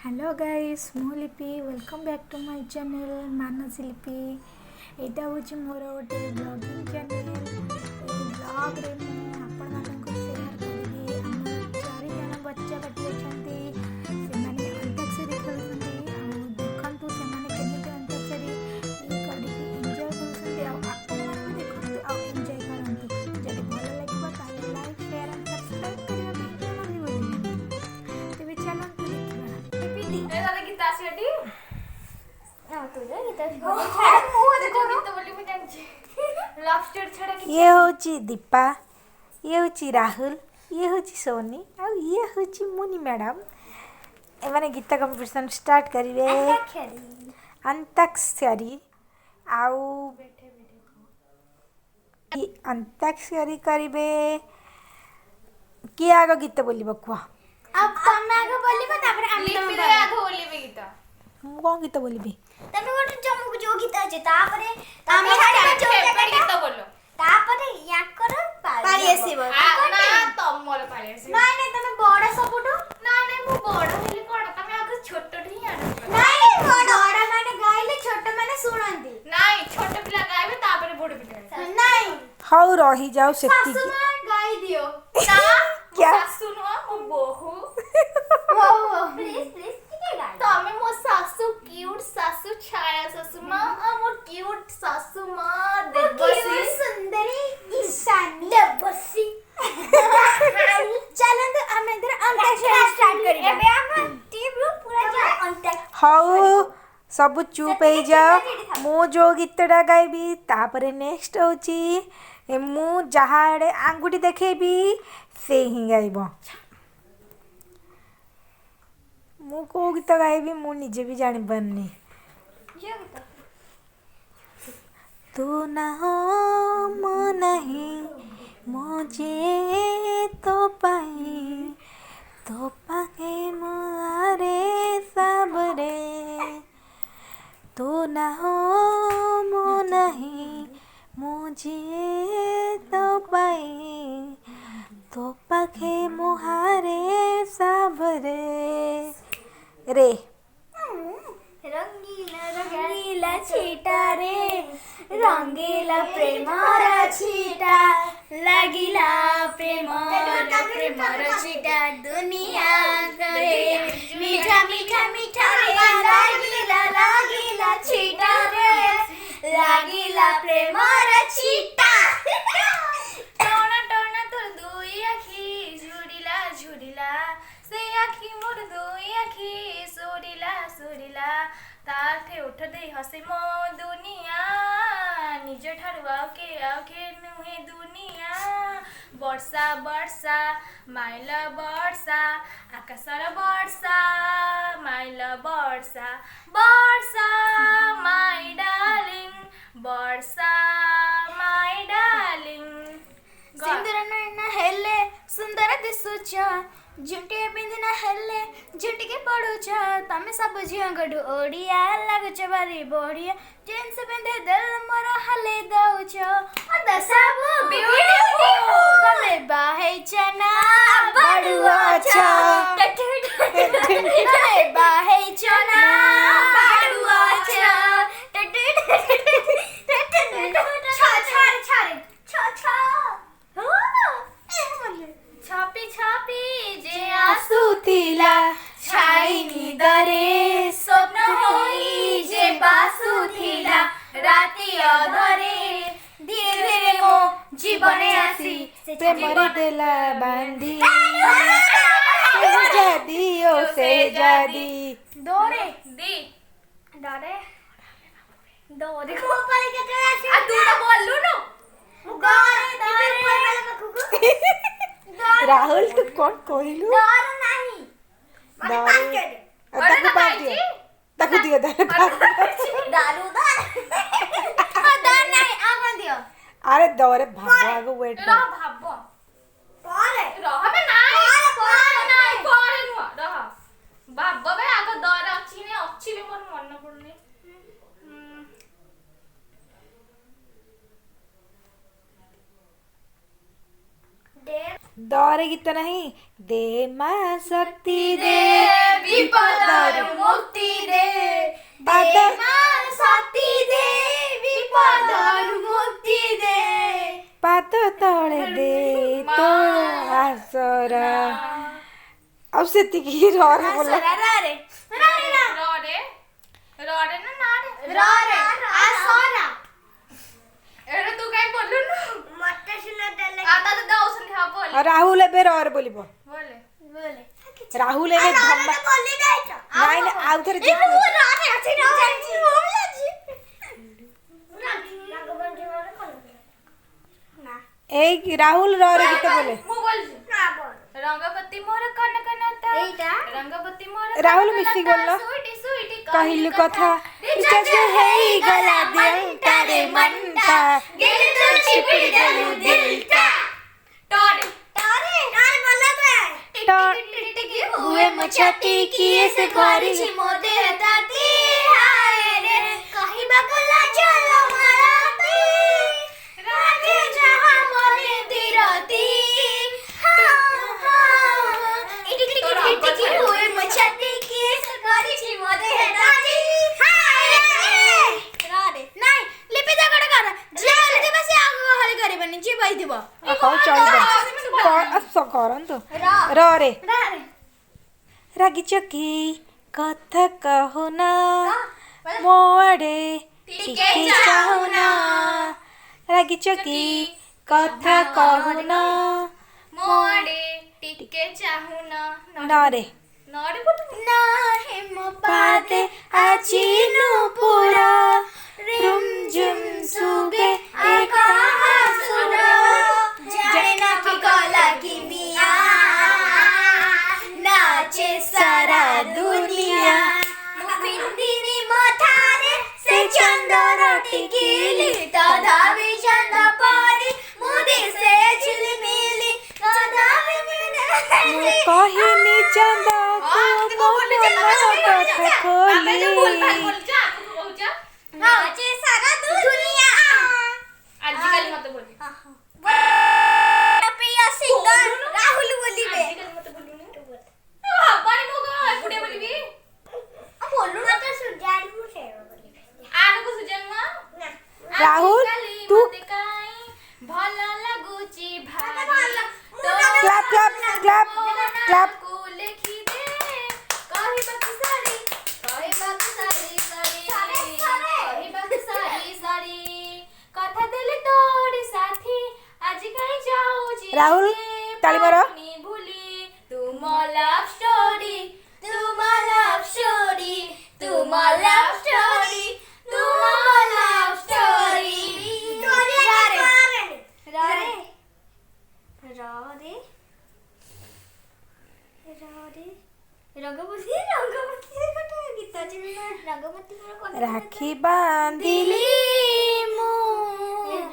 hello guys मु Lipi welcome back to my channel Manas Lipi एटा होची मोर गोटे ब्लॉगिंग चैनल ए ब्लॉग रे मु आपण मानक शेयर करिवे हमर चारि जण बच्चा बच्ची अछंती से माने अंताक्षरी खेलुछंती आ देखंतु से माने केमिति अंताक्षरी करिके एन्जॉय करूछंती आ आपण माने देखंतु आ एन्जॉय करंतु जदि भलो लागिबा ताले लाइक शेयर एंड सब्सक्राइब करिया पे जमा भी बोलिबे तेबे चलंतु देखिबा दादा गीत आसियाटी तुझे गीत लॉबस्टर छड़ा ये होची दीपा ये होची राहुल ये होची सोनी आ ये होची मुनी मैडम ए माने गीत कंपटीशन स्टार्ट करिवे अंताक्षरी आउ अंताक्षरी करिवे कि आगो गीत बोलिबो कुआ अब तमे आगे बोलिबो तापर हम लिपि रे आगे बोलिबे गीत मु कोन गीत बोलिबी तमे गोटे जम्मू जो गीत আছে तापरे तमे छाड़ी जो गीत बोलो तापरे याकर पाली आसीबो ना तमर पाली आसीबो नाही नाही तमे बडा सबुटो नाही नाही मु बडा हेली कोड तमे आगे छोटो ढी आनो नाही बडा माने गाइले छोटो माने सुनंती नाही छोटो पिला गाइबे तापरे बड पिला नाही हाउ रही जाओ सेती सासु मां गाई दियो ना क्या सासु नो मो बोहू वो प्लीज प्लीज तमे मो सासु क्यूट सासु छाया सासु मां आ मोर क्यूट सासु मां देवसी सुंदरी ईशानी देवसी चलन तो हम इधर अंताक्षरी स्टार्ट करी एबे हम टीम रो पूरा जा अंताक्षरी हाउ सब चुप हो जाओ मु जो गीतटा गाइबी तापरे नेक्स्ट होची मु जहाड़े आंगुठी देखेबी से ही गाइबो मु को गीत गाइबी मु निजे भी जानि बननी तू ना हो मो नहीं मुझे तो पाई तो पाके मुआरे सबरे तू ना हो मो नहीं मुझे तो पाई तो पाखे मुहारे सबरे रे रंगीला रंगीला छीटा रे रंगीला प्रेमरा छीटा लागिला प्रेमरा छीटा दुनिया करे मीठा मीठा मीठा रे लागिला लागिला छीटा रे लागिला प्रेमरा छीटा टोना टोना तोर दुई आखी झुडिला झुडिला से आखी मोर दुई आखी सोडिला सोडिला ताथे उठ दे हसे मो दुनिया निज ठारु आके नुहे दुनिया वर्षा वर्षा माइल वर्षा आकाशर वर्षा माइल वर्षा वर्षा माई डार्लिंग वर्षा माई डार्लिंग सिंदूर नैना हेले सुंदर दिसुछ झुंटे बिंदिना हेले झुटिके पड़ुछ तमे सब झियो गडु ओडिया लागुछ बारी बोडिया जींस पिंधे दिल मोर हले दउछ अद सब ब्यूटीफुल तमे बाहे चना बडुआ छ तमे बाहे चना बडुआ छ छापी छापी जे आसु तिला छाइनी दरे स्वप्न होई जे बासु थिला राति अधरे धीरे धीरे मो जीवने आसी प्रेमरे देला बांधी जादी ओ से जादी दोरे दी डरे दोरे को पाले के आसी आ तू तो बोल लू नो राहुल तू कौन कहलु डर नहीं ताकू बांध दियो ताकू दियो दारू दा डर नहीं आगन दियो अरे दौरे भागो आगो वेट रह भाबो पारे रह बे नहीं पारे नु रह भाबो बे आगो डर अछि बे मोर मन पड़नी दौरे गीत नहीं दे मां शक्ति दे विपद अब से तिकी रॉ रे बोला राहुल एबे रॉ रे बोलिबो राहुल एबे धम्मा नाइ ना आउ थरे ए राहुल रॉ रे गीत बोले रंगपति मोर कन कनता रंगपति मोर राहुल मिस्टी बोलना कहिलु कथा जैसे है गला दिल तारे मनता दिल तो चिपड़ी गलु दिलता हुए मचाती किए से भारी मोदे ताती हाय रे कहि बगला चलो माराती राजे जहां मने दिरती इटिकी हुए मचाती किए से भारी मोदे ताती हाय रे नाही लिपि जगड़ कर जल्दी बस आगो हल करबनी जी बई दिबो कौ चढ़ कर करन तो रॉ रे रागी चकी कथा कहो ना मोड़े टिके चाहो ना रागी चकी कथा कहो ना मोड़े टिके चाहू ना रे ना हे मो पाते आची नु पूरा रुम जुम सुगे एक सुनो जाने ना की कला की मिया नाचे सारा दुनिया मुफिंदिनी मथारे से चंदर टिकिली तदावी चंद पारी मुदी से झिलमिली तदावी मिले कहिनी चंदा को कथा खोली नाचे सारा दुनिया आजकल मत बोल प्रिय सिंगर राहुल बोलिबे बानी मोगा गुडे बोलिबी बोलू ना तो सुजान मु से बोलिबे आन को सुजान मा राहुल तू भला लागुची भारी क्लैप क्लैप क्लैप क्लैप को लिखी दे कहि बात सारी कहि बात सारी कथा देले तोड़ी साथी आज कहीं जाऊ जी राहुल ताली मारो भूली तुम लव स्टोरी तुम लव स्टोरी तुम लव स्टोरी तुम लव स्टोरी राखी बांधिली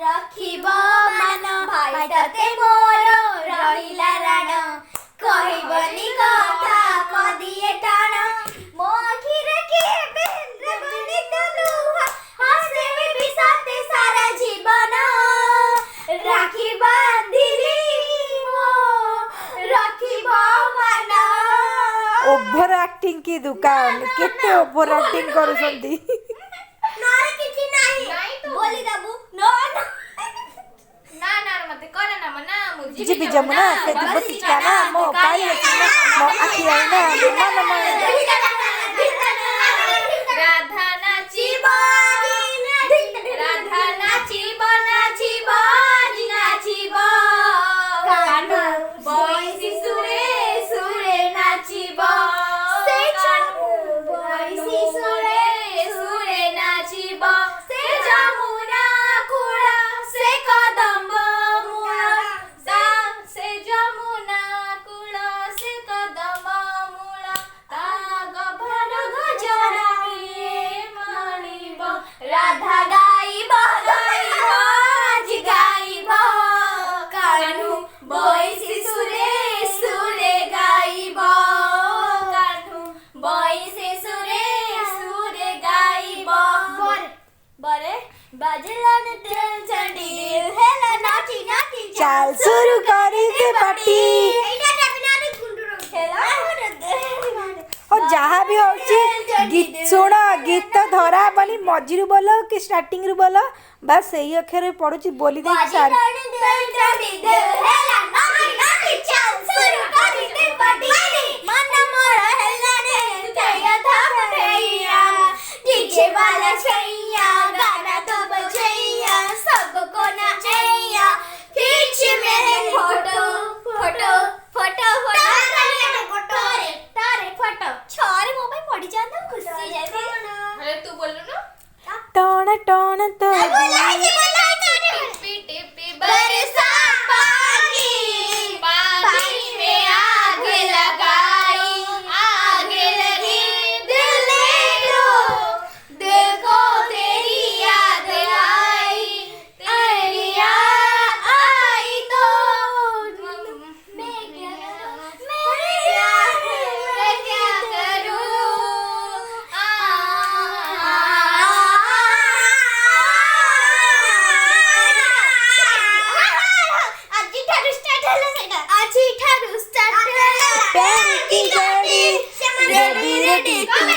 रखिब मान भाइटाते मोर रहिला राण कहिबनी कथा कदिए टाण मो आखिरे केबे रगणी तलुहा हसे बिसाते सारा जीवन राखी बांधिली मो रखिब मान ओवर एक्टिंग की दुकान केते ओवर एक्टिंग करूछंती नारे किछि नाही बोली दाबू नो ना मते करे ना मना मुजी जी जमुना से बसी काना मो पाई ना मो आखी आईना मन मन राधा नाचिब नाचिब कान्हा बइसी सुरे नाचिब से बइसी सुरे नाचिब से जमुना कुळा से कदम्ब मूळ से जमुना कुळा से कदम्ब मूळ ताग भर गजरा माणिब राधा गाइब आज गाइब कान्हु बइसी सुरे गाइब कान्हु बइसी सुरे गाइब बरे बाजला ने दिल चंडी दिल हेला नाची चाल शुरू करी दे पार्टी एटा टकनानी गुंडुरो खेला और जहाँ भी होची गीत सुन गीत धरा बनी मझिरु बोलो कि स्टार्टिंग रु बोलो बस सही अक्षर पड़ुची बोली दे सारी दिल चंडी दिल हेला नाची चाल शुरू करी दे पार्टी मन टोण टोण तो टिपी टिपी बरसा पानी पानी में आग लगाई आग लगी दिल ने लो दिल को तेरी याद आई तेरी याद आई तो मैं क्या करूं रेडी रेडी